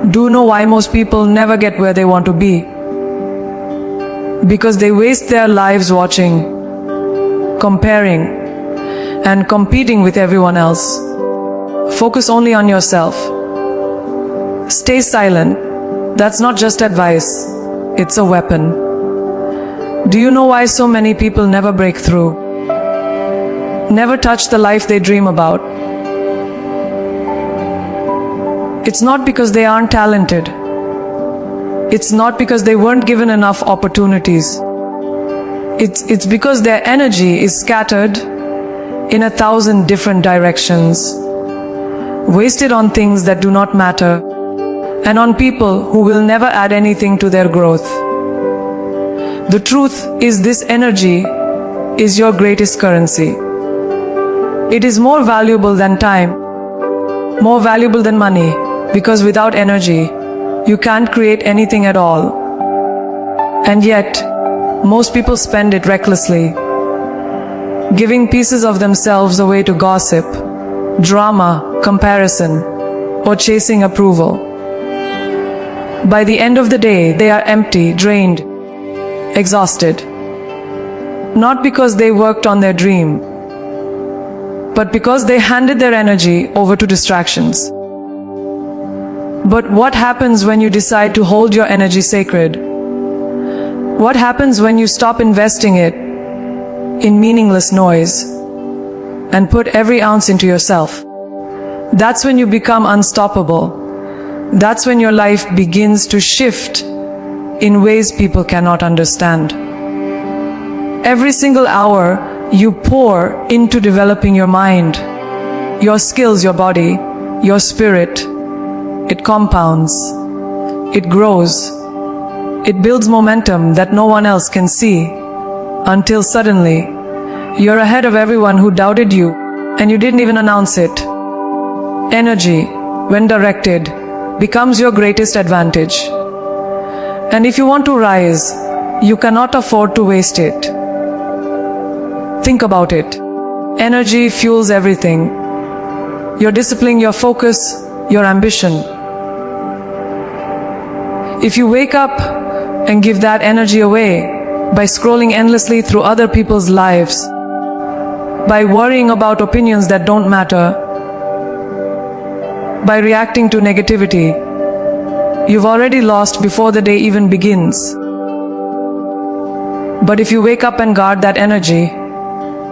Do you know why most people never get where they want to be? Because they waste their lives watching, comparing, and competing with everyone else. Focus only on yourself. Stay silent. That's not just advice, it's a weapon. Do you know why so many people never break through? Never touch the life they dream about? It's not because they aren't talented. It's not because they weren't given enough opportunities. It's because their energy is scattered in 1,000 different directions, wasted on things that do not matter, and on people who will never add anything to their growth. The truth is, this energy is your greatest currency. It is more valuable than time, more valuable than money, because without energy, you can't create anything at all. And yet, most people spend it recklessly, giving pieces of themselves away to gossip, drama, comparison, or chasing approval. By the end of the day, they are empty, drained, exhausted. Not because they worked on their dream, but because they handed their energy over to distractions. But what happens when you decide to hold your energy sacred? What happens when you stop investing it in meaningless noise and put every ounce into yourself? That's when you become unstoppable. That's when your life begins to shift in ways people cannot understand. Every single hour you pour into developing your mind, your skills, your body, your spirit, it compounds, it grows, it builds momentum that no one else can see, until suddenly, you're ahead of everyone who doubted you, and you didn't even announce it. Energy, when directed, becomes your greatest advantage. And if you want to rise, you cannot afford to waste it. Think about it. Energy fuels everything. Your discipline, your focus, your ambition. If you wake up and give that energy away by scrolling endlessly through other people's lives, by worrying about opinions that don't matter, by reacting to negativity, you've already lost before the day even begins. But if you wake up and guard that energy,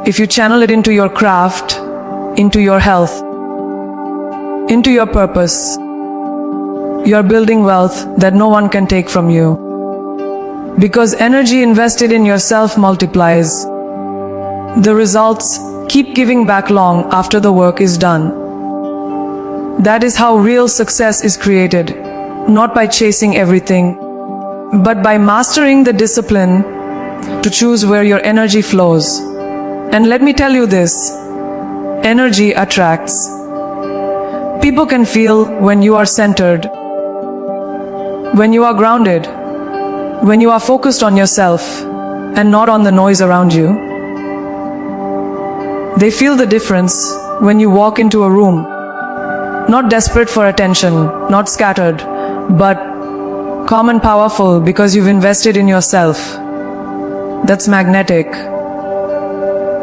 if you channel it into your craft, into your health, into your purpose, you're building wealth that no one can take from you. Because energy invested in yourself multiplies. The results keep giving back long after the work is done. That is how real success is created, not by chasing everything, but by mastering the discipline to choose where your energy flows. And let me tell you this, energy attracts. People can feel when you are centered, when you are grounded, when you are focused on yourself and not on the noise around you. They feel the difference when you walk into a room, not desperate for attention, not scattered, but calm and powerful because you've invested in yourself. That's magnetic.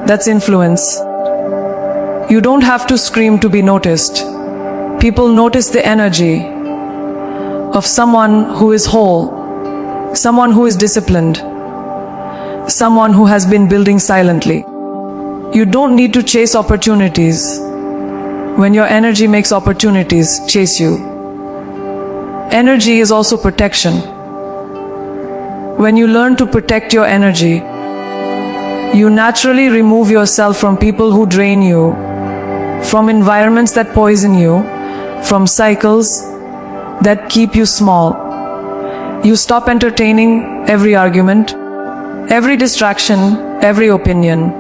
That's influence. You don't have to scream to be noticed. People notice the energy of someone who is whole, someone who is disciplined, someone who has been building silently. You don't need to chase opportunities when your energy makes opportunities chase you. Energy is also protection. When you learn to protect your energy, you naturally remove yourself from people who drain you, from environments that poison you, from cycles that keep you small. You stop entertaining every argument, every distraction, every opinion.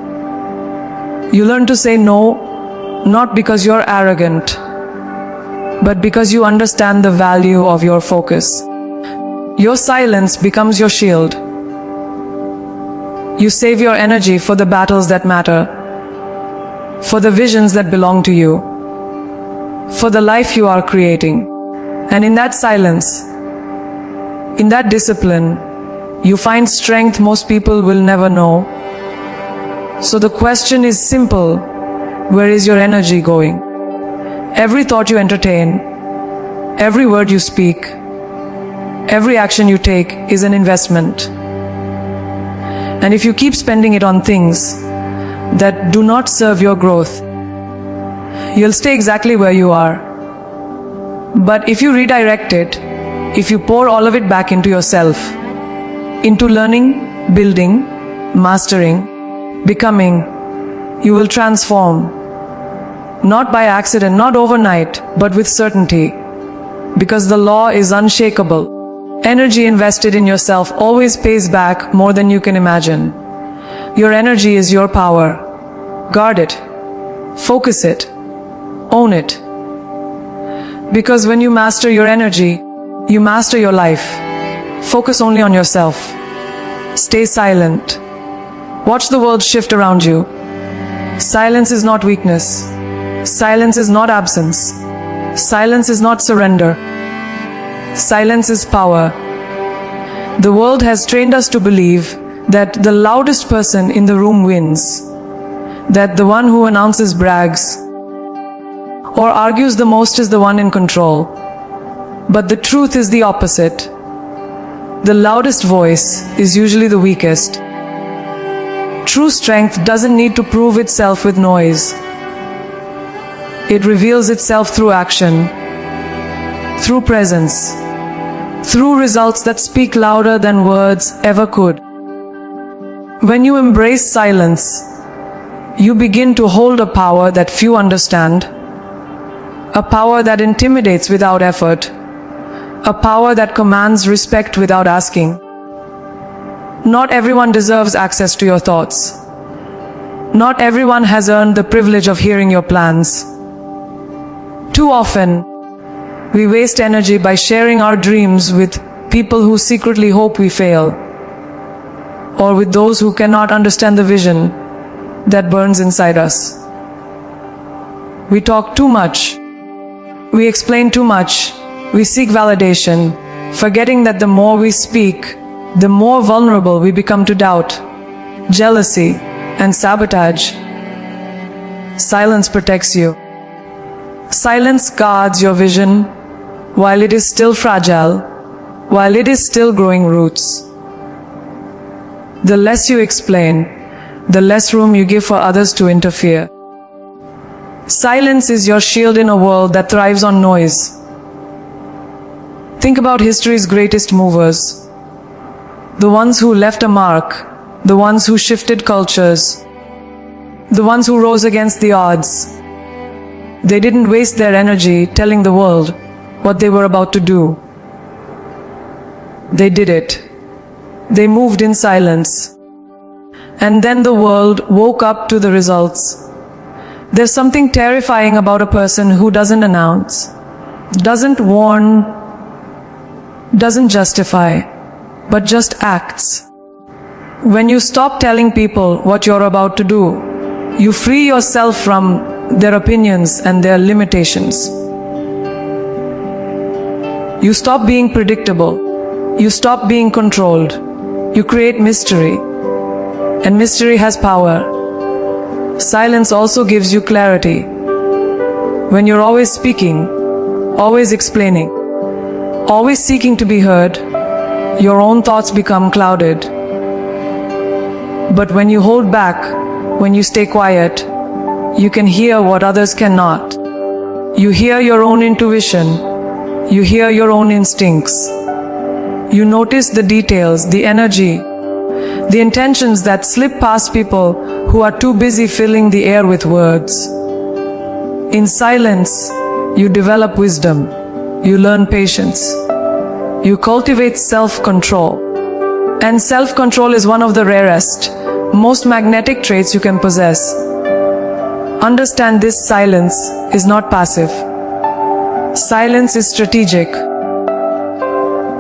You learn to say no, not because you're arrogant, but because you understand the value of your focus. Your silence becomes your shield. You save your energy for the battles that matter, for the visions that belong to you, for the life you are creating. And in that silence, in that discipline, you find strength most people will never know. So the question is simple: where is your energy going? Every thought you entertain, every word you speak, every action you take is an investment. And if you keep spending it on things that do not serve your growth, you'll stay exactly where you are. But if you redirect it, if you pour all of it back into yourself, into learning, building, mastering, becoming, you will transform. Not by accident, not overnight, but with certainty. Because the law is unshakable. Energy invested in yourself always pays back more than you can imagine. Your energy is your power. Guard it. Focus it. Own it. Because when you master your energy, you master your life. Focus only on yourself. Stay silent. Watch the world shift around you. Silence is not weakness. Silence is not absence. Silence is not surrender. Silence is power. The world has trained us to believe that the loudest person in the room wins, that the one who announces brags or argues the most is the one in control. But the truth is the opposite. The loudest voice is usually the weakest. True strength doesn't need to prove itself with noise. It reveals itself through action, through presence, through results that speak louder than words ever could. When you embrace silence, you begin to hold a power that few understand, a power that intimidates without effort, a power that commands respect without asking. Not everyone deserves access to your thoughts. Not everyone has earned the privilege of hearing your plans. Too often, we waste energy by sharing our dreams with people who secretly hope we fail, or with those who cannot understand the vision that burns inside us. We talk too much. We explain too much. We seek validation, forgetting that the more we speak, the more vulnerable we become to doubt, jealousy, and sabotage. Silence protects you. Silence guards your vision while it is still fragile, while it is still growing roots. The less you explain, the less room you give for others to interfere. Silence is your shield in a world that thrives on noise. Think about history's greatest movers. The ones who left a mark, the ones who shifted cultures, the ones who rose against the odds. They didn't waste their energy telling the world what they were about to do. They did it. They moved in silence. And then the world woke up to the results. There's something terrifying about a person who doesn't announce, doesn't warn, doesn't justify, but just acts. When you stop telling people what you're about to do, you free yourself from their opinions and their limitations. You stop being predictable. You stop being controlled. You create mystery. And mystery has power. Silence also gives you clarity. When you're always speaking, always explaining, always seeking to be heard, your own thoughts become clouded. But when you hold back, when you stay quiet, you can hear what others cannot. You hear your own intuition. You hear your own instincts. You notice the details, the energy, the intentions that slip past people who are too busy filling the air with words. In silence, you develop wisdom. You learn patience. You cultivate self-control. And self-control is one of the rarest, most magnetic traits you can possess. Understand this: silence is not passive. Silence is strategic.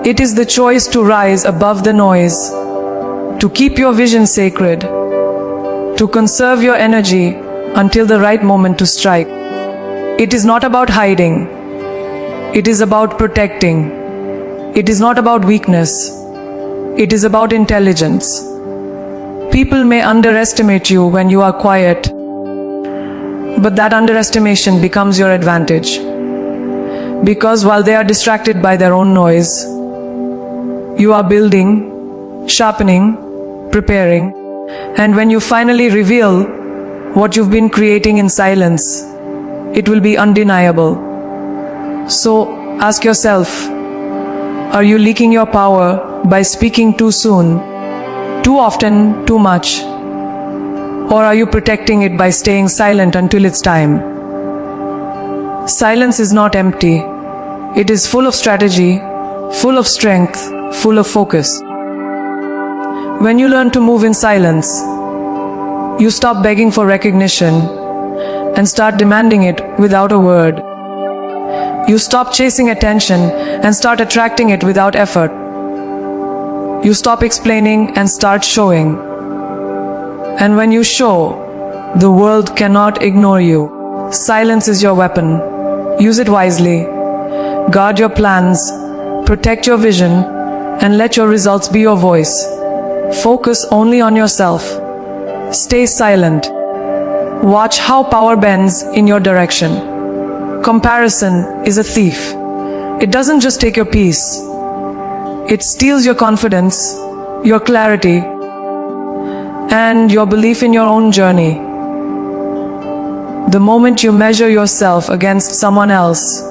It is the choice to rise above the noise, to keep your vision sacred, to conserve your energy until the right moment to strike. It is not about hiding. It is about protecting. It is not about weakness. It is about intelligence. People may underestimate you when you are quiet, but that underestimation becomes your advantage. Because while they are distracted by their own noise, you are building, sharpening, preparing, and when you finally reveal what you've been creating in silence, it will be undeniable. So ask yourself, are you leaking your power by speaking too soon, too often, too much? Or are you protecting it by staying silent until it's time? Silence is not empty. It is full of strategy, full of strength, full of focus. When you learn to move in silence, you stop begging for recognition and start demanding it without a word. You stop chasing attention and start attracting it without effort. You stop explaining and start showing. And when you show, the world cannot ignore you. Silence is your weapon. Use it wisely. Guard your plans, protect your vision, and let your results be your voice. Focus only on yourself. Stay silent. Watch how power bends in your direction. Comparison is a thief. It doesn't just take your peace. It steals your confidence, your clarity, and your belief in your own journey. The moment you measure yourself against someone else,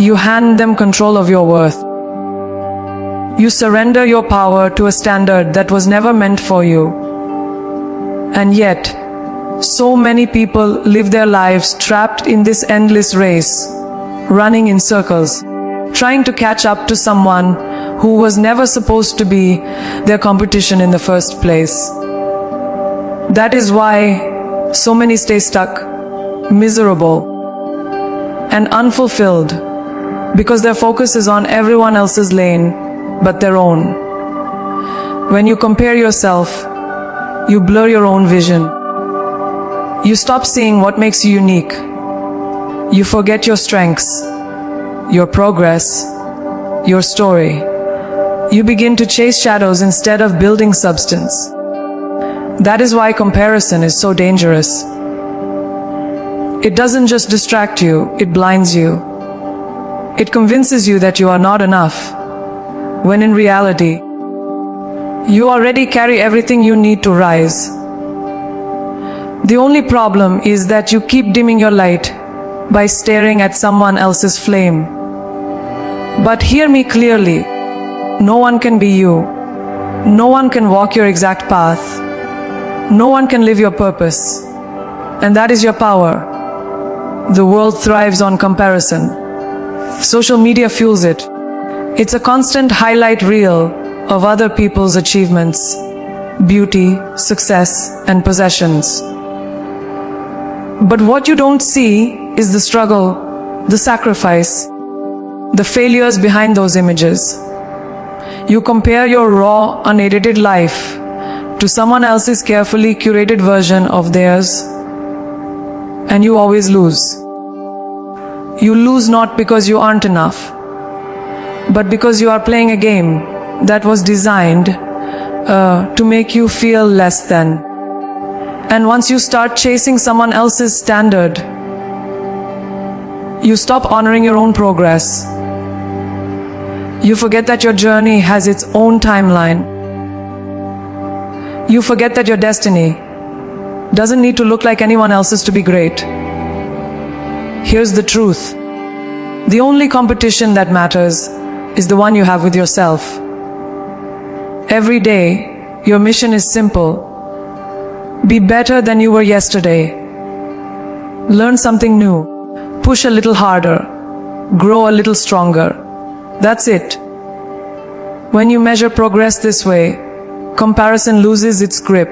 you hand them control of your worth. You surrender your power to a standard that was never meant for you. And yet, so many people live their lives trapped in this endless race, running in circles, trying to catch up to someone who was never supposed to be their competition in the first place. That is why so many stay stuck, miserable, and unfulfilled, because their focus is on everyone else's lane but their own. When you compare yourself, you blur your own vision. You stop seeing what makes you unique. You forget your strengths, your progress, your story. You begin to chase shadows instead of building substance. That is why comparison is so dangerous. It doesn't just distract you, it blinds you. It convinces you that you are not enough, when in reality, you already carry everything you need to rise. The only problem is that you keep dimming your light by staring at someone else's flame. But hear me clearly, no one can be you. No one can walk your exact path. No one can live your purpose. And that is your power. The world thrives on comparison. Social media fuels it. It's a constant highlight reel of other people's achievements, beauty, success, and possessions. But what you don't see is the struggle, the sacrifice, the failures behind those images. You compare your raw, unedited life to someone else's carefully curated version of theirs, and you always lose. You lose not because you aren't enough, but because you are playing a game that was designed to make you feel less than. And once you start chasing someone else's standard, you stop honoring your own progress. You forget that your journey has its own timeline. You forget that your destiny doesn't need to look like anyone else's to be great. Here's the truth. The only competition that matters is the one you have with yourself. Every day, your mission is simple. Be better than you were yesterday. Learn something new. Push a little harder. Grow a little stronger. That's it. When you measure progress this way, comparison loses its grip.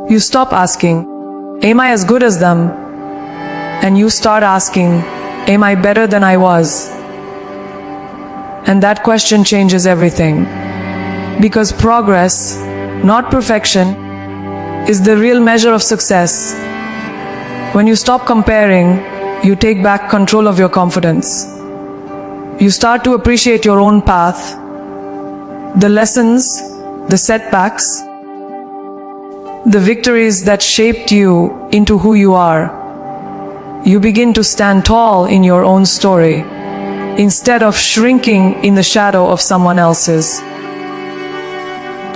You stop asking, am I as good as them? And you start asking, am I better than I was? And that question changes everything. Because progress, not perfection, is the real measure of success. When you stop comparing, you take back control of your confidence. You start to appreciate your own path, the lessons, the setbacks, the victories that shaped you into who you are. You begin to stand tall in your own story, instead of shrinking in the shadow of someone else's.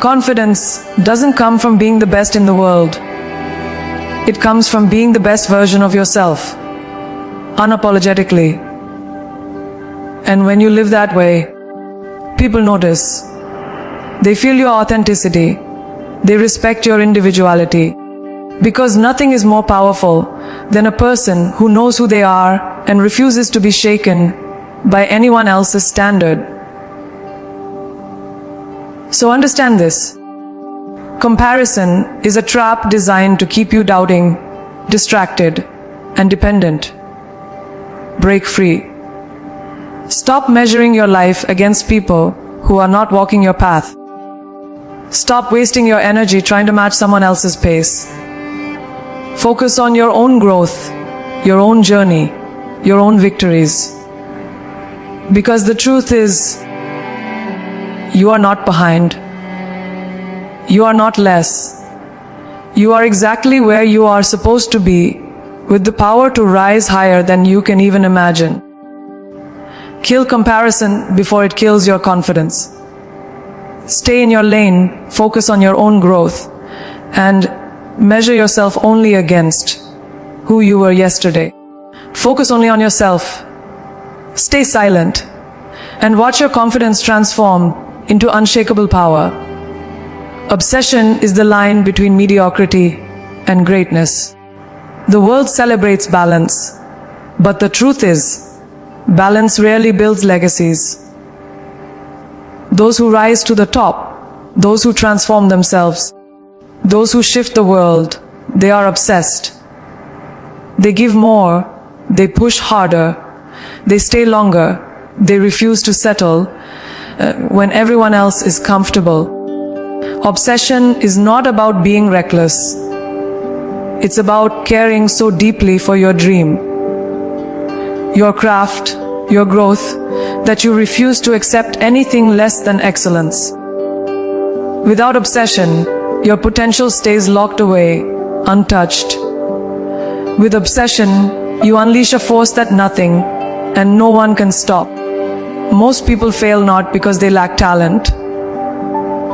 Confidence doesn't come from being the best in the world. It comes from being the best version of yourself, unapologetically. And when you live that way, people notice. They feel your authenticity. They respect your individuality. Because nothing is more powerful than a person who knows who they are and refuses to be shaken by anyone else's standard. So understand this. Comparison is a trap designed to keep you doubting, distracted, and dependent. Break free. Stop measuring your life against people who are not walking your path. Stop wasting your energy trying to match someone else's pace. Focus on your own growth, your own journey, your own victories. Because the truth is, you are not behind. You are not less. You are exactly where you are supposed to be, with the power to rise higher than you can even imagine. Kill comparison before it kills your confidence. Stay in your lane, focus on your own growth, and measure yourself only against who you were yesterday. Focus only on yourself. Stay silent, and watch your confidence transform into unshakable power. Obsession is the line between mediocrity and greatness. The world celebrates balance, but the truth is, balance rarely builds legacies. Those who rise to the top, those who transform themselves, those who shift the world, they are obsessed. They give more, they push harder, they stay longer, they refuse to settle when everyone else is comfortable. Obsession is not about being reckless. It's about caring so deeply for your dream, your craft, your growth, that you refuse to accept anything less than excellence. Without obsession, your potential stays locked away, untouched. With obsession, you unleash a force that nothing and no one can stop. Most people fail not because they lack talent,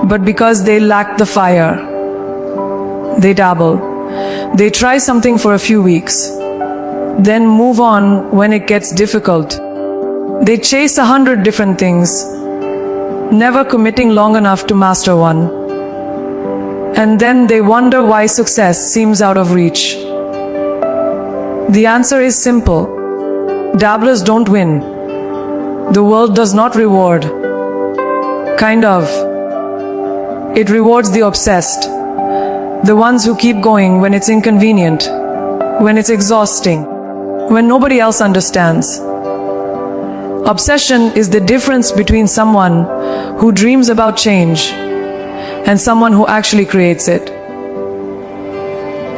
but because they lack the fire. They dabble. They try something for a few weeks, then move on when it gets difficult. They chase 100 different things, never committing long enough to master one. And then they wonder why success seems out of reach. The answer is simple. Dabblers don't win. The world does not reward. Kind of. It rewards the obsessed. The ones who keep going when it's inconvenient, when it's exhausting, when nobody else understands. Obsession is the difference between someone who dreams about change and someone who actually creates it.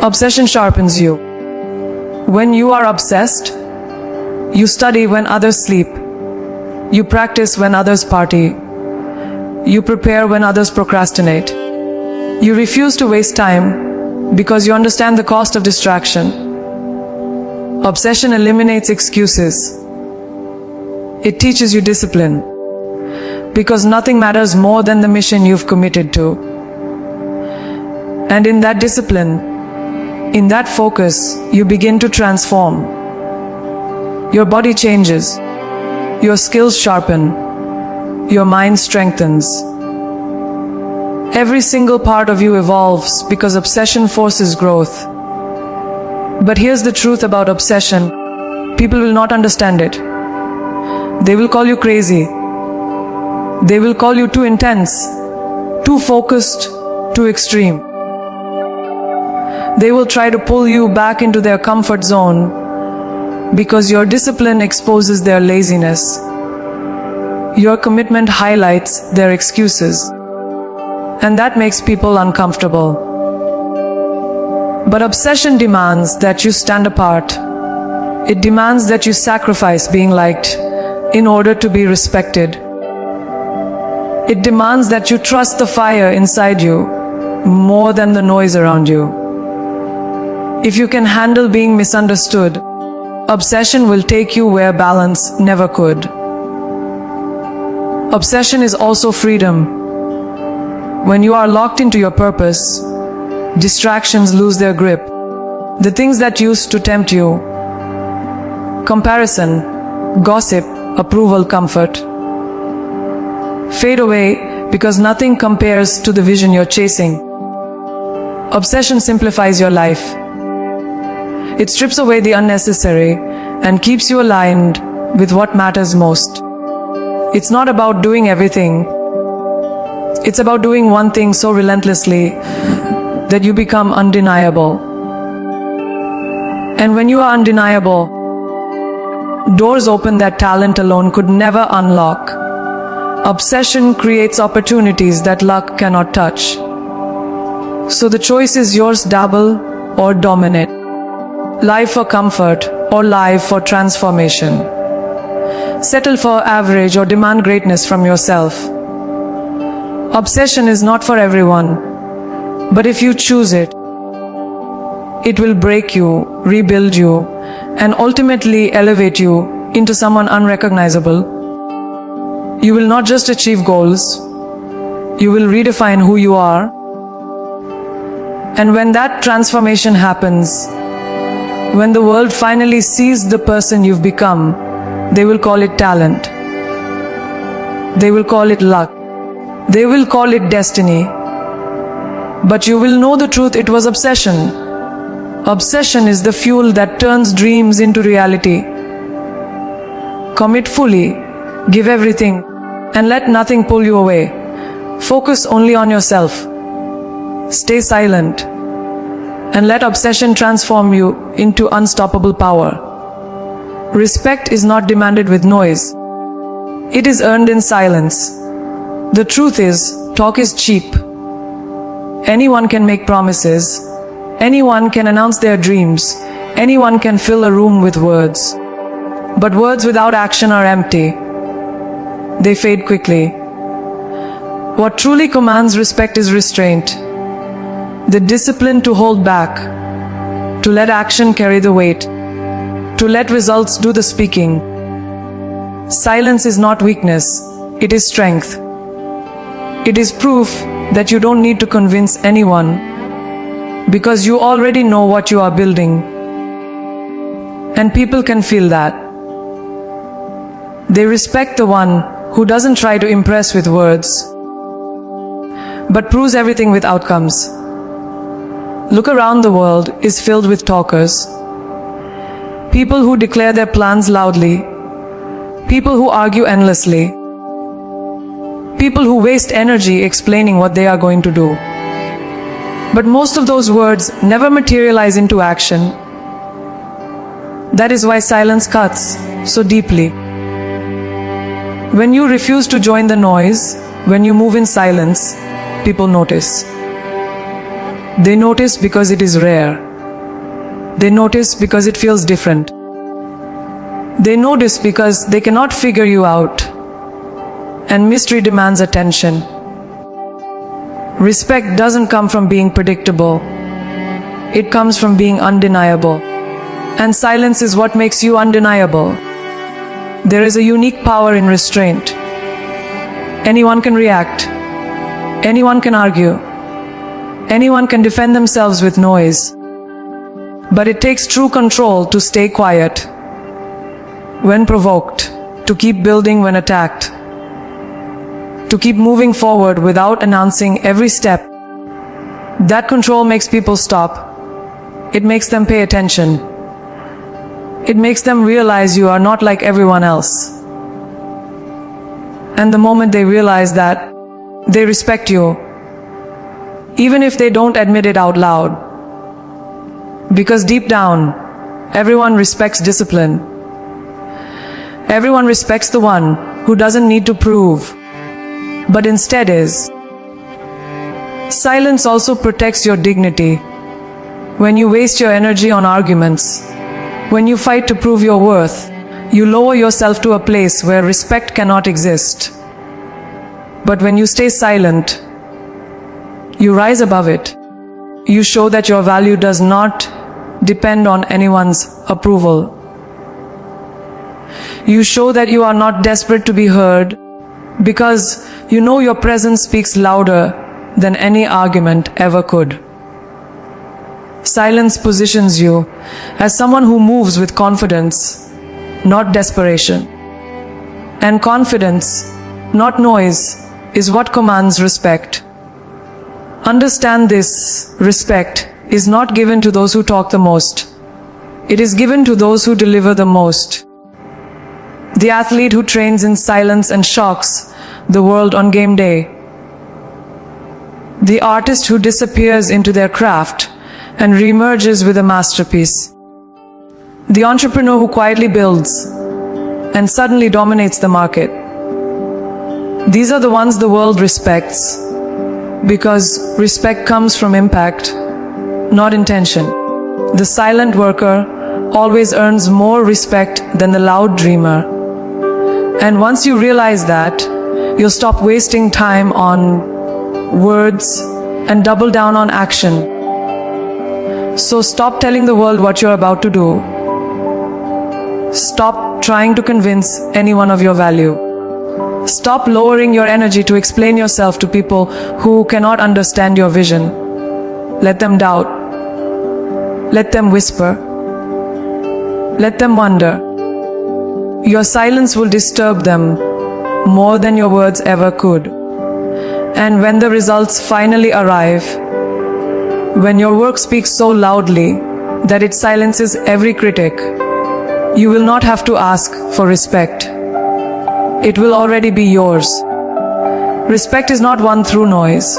Obsession sharpens you. When you are obsessed, you study when others sleep. You practice when others party. You prepare when others procrastinate. You refuse to waste time because you understand the cost of distraction. Obsession eliminates excuses. It teaches you discipline, because nothing matters more than the mission you've committed to. And in that discipline, in that focus, you begin to transform. Your body changes, your skills sharpen, your mind strengthens. Every single part of you evolves because obsession forces growth. But here's the truth about obsession. People will not understand it. They will call you crazy. They will call you too intense, too focused, too extreme. They will try to pull you back into their comfort zone because your discipline exposes their laziness. Your commitment highlights their excuses. And that makes people uncomfortable. But obsession demands that you stand apart. It demands that you sacrifice being liked, in order to be respected. It demands that you trust the fire inside you more than the noise around you. If you can handle being misunderstood, obsession will take you where balance never could. Obsession is also freedom. When you are locked into your purpose, distractions lose their grip. The things that used to tempt you, comparison, gossip, approval, comfort, fade away because nothing compares to the vision you're chasing. Obsession simplifies your life. It strips away the unnecessary and keeps you aligned with what matters most. It's not about doing everything. It's about doing one thing so relentlessly that you become undeniable. And when you are undeniable, doors open that talent alone could never unlock. Obsession creates opportunities that luck cannot touch. So the choice is yours: dabble or dominate. Live for comfort or live for transformation. Settle for average or demand greatness from yourself. Obsession is not for everyone, but if you choose it, it will break you, rebuild you, and ultimately elevate you into someone unrecognizable. You will not just achieve goals, you will redefine who you are. And when that transformation happens, when the world finally sees the person you've become, they will call it talent. They will call it luck. They will call it destiny. But you will know the truth: it was obsession. Obsession is the fuel that turns dreams into reality. Commit fully, give everything, and let nothing pull you away. Focus only on yourself. Stay silent, and let obsession transform you into unstoppable power. Respect is not demanded with noise. It is earned in silence. The truth is, talk is cheap. Anyone can make promises. Anyone can announce their dreams. Anyone can fill a room with words. But words without action are empty. They fade quickly. What truly commands respect is restraint. The discipline to hold back, to let action carry the weight, to let results do the speaking. Silence is not weakness, it is strength. It is proof that you don't need to convince anyone, because you already know what you are building. And people can feel that. They respect the one who doesn't try to impress with words, but proves everything with outcomes. Look around, the world is filled with talkers. People who declare their plans loudly. People who argue endlessly. People who waste energy explaining what they are going to do. But most of those words never materialize into action. That is why silence cuts so deeply. When you refuse to join the noise, when you move in silence, people notice. They notice because it is rare. They notice because it feels different. They notice because they cannot figure you out, and mystery demands attention. Respect doesn't come from being predictable. It comes from being undeniable. And silence is what makes you undeniable. There is a unique power in restraint. Anyone can react. Anyone can argue. Anyone can defend themselves with noise. But it takes true control to stay quiet when provoked, to keep building when attacked, to keep moving forward without announcing every step. That control makes people stop. It makes them pay attention. It makes them realize you are not like everyone else. And the moment they realize that, they respect you, even if they don't admit it out loud. Because deep down, everyone respects discipline. Everyone respects the one who doesn't need to prove, but instead is. Silence also protects your dignity. When you waste your energy on arguments, when you fight to prove your worth, You lower yourself to a place where respect cannot exist. But when you stay silent, you rise above it. You show that your value does not depend on anyone's approval. You show that you are not desperate to be heard because you know your presence speaks louder than any argument ever could. Silence positions you as someone who moves with confidence, not desperation. And confidence, not noise, is what commands respect. Understand this: respect is not given to those who talk the most. It is given to those who deliver the most. The athlete who trains in silence and shocks the world on game day. The artist who disappears into their craft and reemerges with a masterpiece. The entrepreneur who quietly builds and suddenly dominates the market. These are the ones the world respects, because respect comes from impact, not intention. The silent worker always earns more respect than the loud dreamer. And once you realize that, you'll stop wasting time on words and double down on action. So stop telling the world what you're about to do. Stop trying to convince anyone of your value. Stop lowering your energy to explain yourself to people who cannot understand your vision. Let them doubt. Let them whisper. Let them wonder. Your silence will disturb them more than your words ever could. And when the results finally arrive, when your work speaks so loudly that it silences every critic, you will not have to ask for respect. It will already be yours. Respect is not won through noise.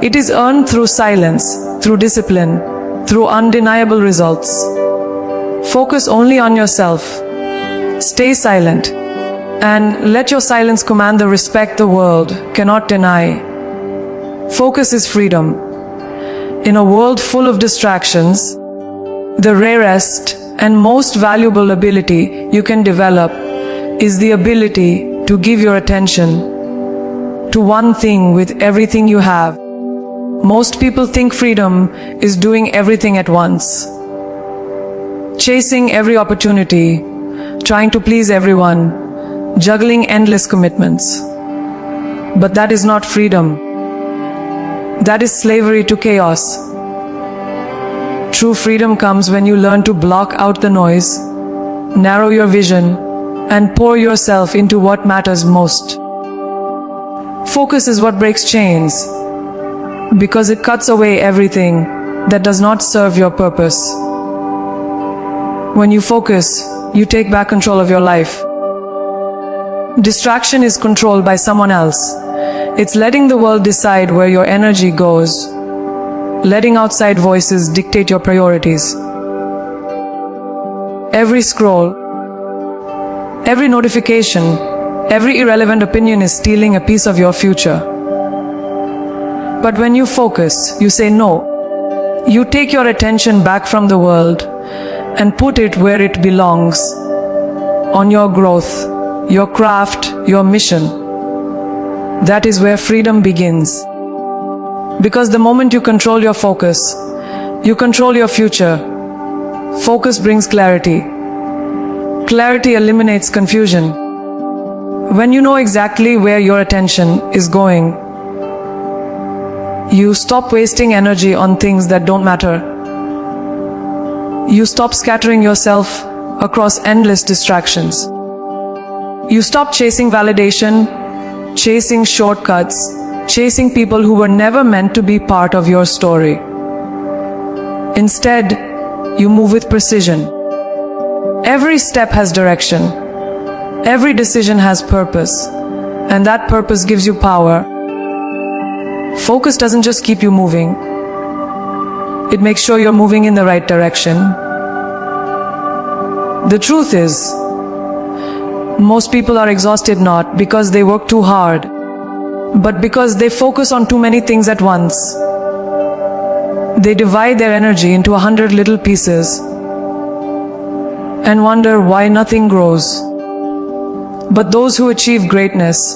It is earned through silence, through discipline, through undeniable results. Focus only on yourself. Stay silent, and let your silence command the respect the world cannot deny. Focus is freedom. In a world full of distractions, the rarest and most valuable ability you can develop is the ability to give your attention to one thing with everything you have. Most people think freedom is doing everything at once, chasing every opportunity, trying to please everyone, juggling endless commitments. But that is not freedom. That is slavery to chaos. True freedom comes when you learn to block out the noise, narrow your vision, and pour yourself into what matters most. Focus is what breaks chains, because it cuts away everything that does not serve your purpose. When you focus, you take back control of your life. Distraction is controlled by someone else. It's letting the world decide where your energy goes, letting outside voices dictate your priorities. Every scroll, every notification, every irrelevant opinion is stealing a piece of your future. But when you focus, you say no. You take your attention back from the world and put it where it belongs, on your growth, your craft, your mission. That is where freedom begins. Because the moment you control your focus, you control your future. Focus brings clarity. Clarity eliminates confusion. When you know exactly where your attention is going, you stop wasting energy on things that don't matter. You stop scattering yourself across endless distractions. You stop chasing validation, chasing shortcuts, chasing people who were never meant to be part of your story. Instead, you move with precision. Every step has direction. Every decision has purpose, and that purpose gives you power. Focus doesn't just keep you moving. It makes sure you're moving in the right direction. The truth is, most people are exhausted not because they work too hard, but because they focus on too many things at once. They divide their energy into 100 little pieces. and wonder why nothing grows. But those who achieve greatness,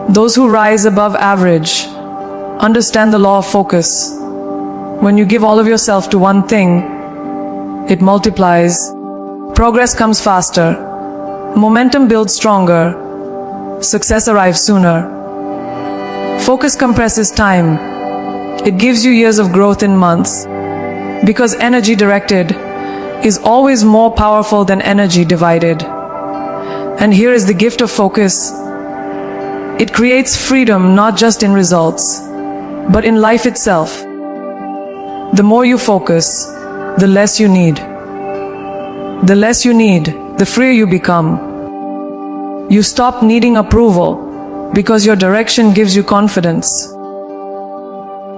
those who rise above average, understand the law of focus. When you give all of yourself to one thing, it multiplies. Progress comes faster. Momentum builds stronger. Success arrives sooner. Focus compresses time. It gives you years of growth in months. Because energy directed is always more powerful than energy divided. And here is the gift of focus. It creates freedom not just in results, but in life itself. The more you focus, the less you need. The less you need, the freer you become. You stop needing approval because your direction gives you confidence.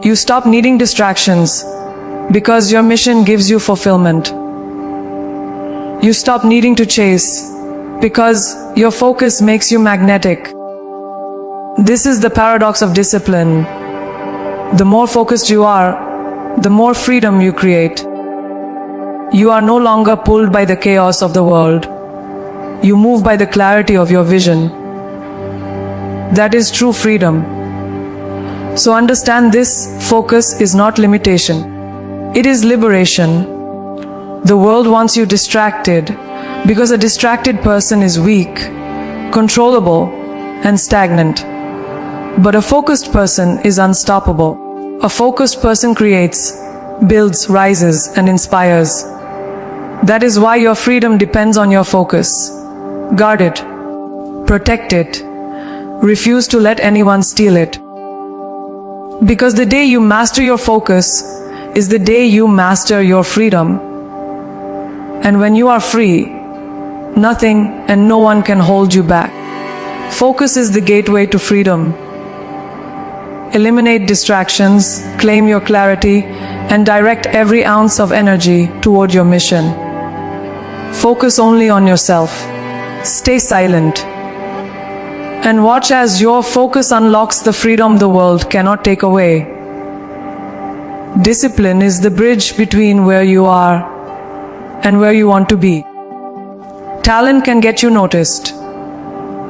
You stop needing distractions because your mission gives you fulfillment. You stop needing to chase because your focus makes you magnetic. This is the paradox of discipline. The more focused you are, the more freedom you create. You are no longer pulled by the chaos of the world. You move by the clarity of your vision. That is true freedom. So understand this: focus is not limitation. It is liberation. The world wants you distracted because a distracted person is weak, controllable, and stagnant. But a focused person is unstoppable. A focused person creates, builds, rises, and inspires. That is why your freedom depends on your focus. Guard it. Protect it. Refuse to let anyone steal it. Because the day you master your focus is the day you master your freedom. And when you are free, nothing and no one can hold you back. Focus is the gateway to freedom. Eliminate distractions, claim your clarity, and direct every ounce of energy toward your mission. Focus only on yourself. Stay silent. And watch as your focus unlocks the freedom the world cannot take away. Discipline is the bridge between where you are and where you want to be. Talent can get you noticed.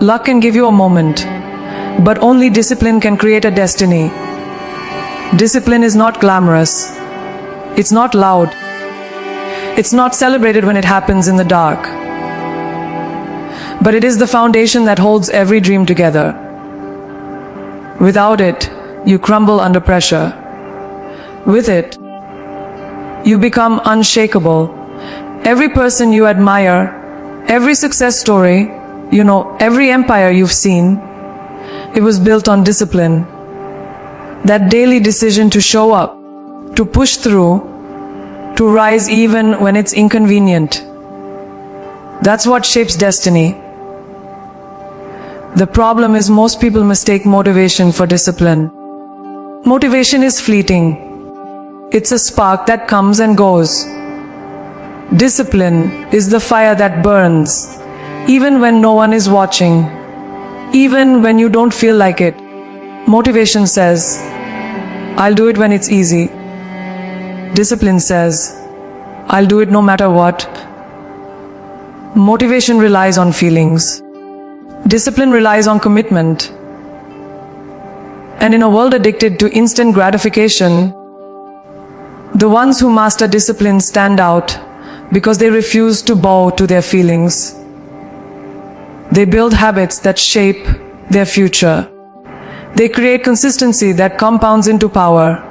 Luck can give you a moment. But only discipline can create a destiny. Discipline is not glamorous. It's not loud. It's not celebrated when it happens in the dark. But it is the foundation that holds every dream together. Without it, you crumble under pressure. With it, you become unshakable. Every person you admire, every success story, every empire you've seen, it was built on discipline. That daily decision to show up, to push through, to rise even when it's inconvenient. That's what shapes destiny. The problem is most people mistake motivation for discipline. Motivation is fleeting. It's a spark that comes and goes. Discipline is the fire that burns, even when no one is watching, even when you don't feel like it. Motivation says, I'll do it when it's easy. Discipline says, I'll do it no matter what. Motivation relies on feelings. Discipline relies on commitment. And in a world addicted to instant gratification, the ones who master discipline stand out because they refuse to bow to their feelings. They build habits that shape their future. They create consistency that compounds into power.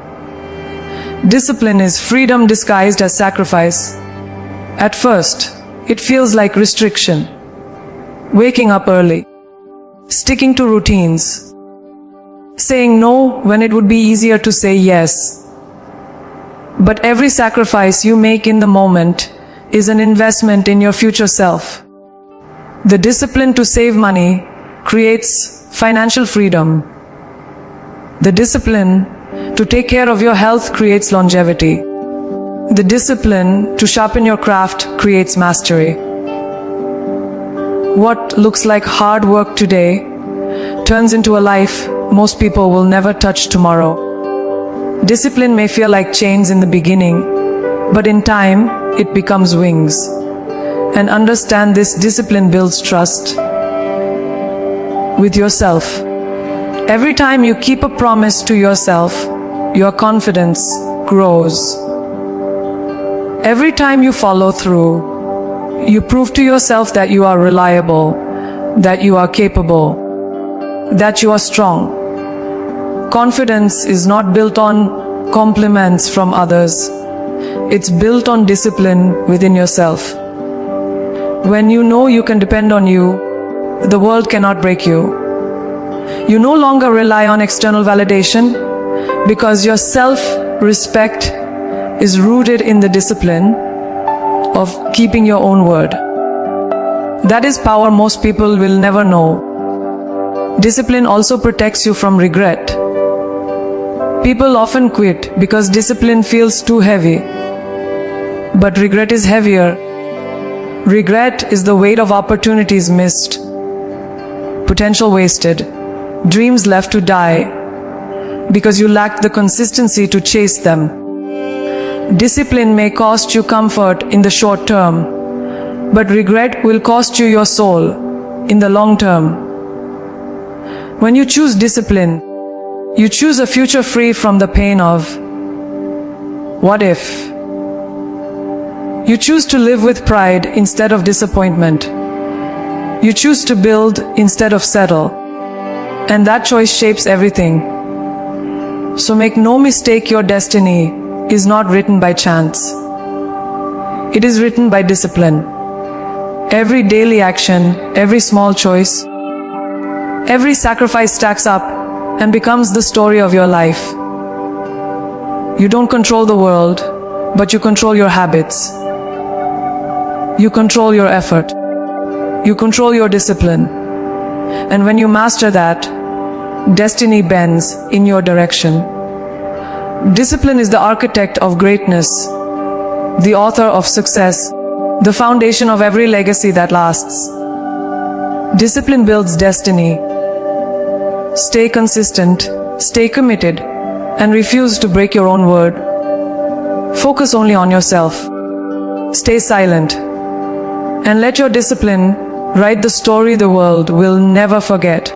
Discipline is freedom disguised as sacrifice. At first, it feels like restriction. Waking up early, sticking to routines, saying no when it would be easier to say yes. But every sacrifice you make in the moment is an investment in your future self. The discipline to save money creates financial freedom. The discipline to take care of your health creates longevity. The discipline to sharpen your craft creates mastery. What looks like hard work today turns into a life most people will never touch tomorrow. Discipline may feel like chains in the beginning, but in time, it becomes wings. And understand this discipline builds trust with yourself. Every time you keep a promise to yourself, your confidence grows. Every time you follow through, you prove to yourself that you are reliable, that you are capable, that you are strong. Confidence is not built on compliments from others. It's built on discipline within yourself. When you know you can depend on you, the world cannot break you. You no longer rely on external validation because your self-respect is rooted in the discipline of keeping your own word. That is power most people will never know. Discipline also protects you from regret. People often quit because discipline feels too heavy. But regret is heavier. Regret is the weight of opportunities missed, potential wasted, dreams left to die because you lacked the consistency to chase them. Discipline may cost you comfort in the short term, but regret will cost you your soul in the long term. When you choose discipline, you choose a future free from the pain of what if. You choose to live with pride instead of disappointment. You choose to build instead of settle. And that choice shapes everything. So make no mistake, your destiny is not written by chance. It is written by discipline. Every daily action, every small choice, every sacrifice stacks up and becomes the story of your life. You don't control the world, but you control your habits. You control your effort. You control your discipline. And when you master that, destiny bends in your direction. Discipline is the architect of greatness, the author of success, the foundation of every legacy that lasts. Discipline builds destiny. Stay consistent, stay committed, and refuse to break your own word. Focus only on yourself. Stay silent. And let your discipline write the story the world will never forget.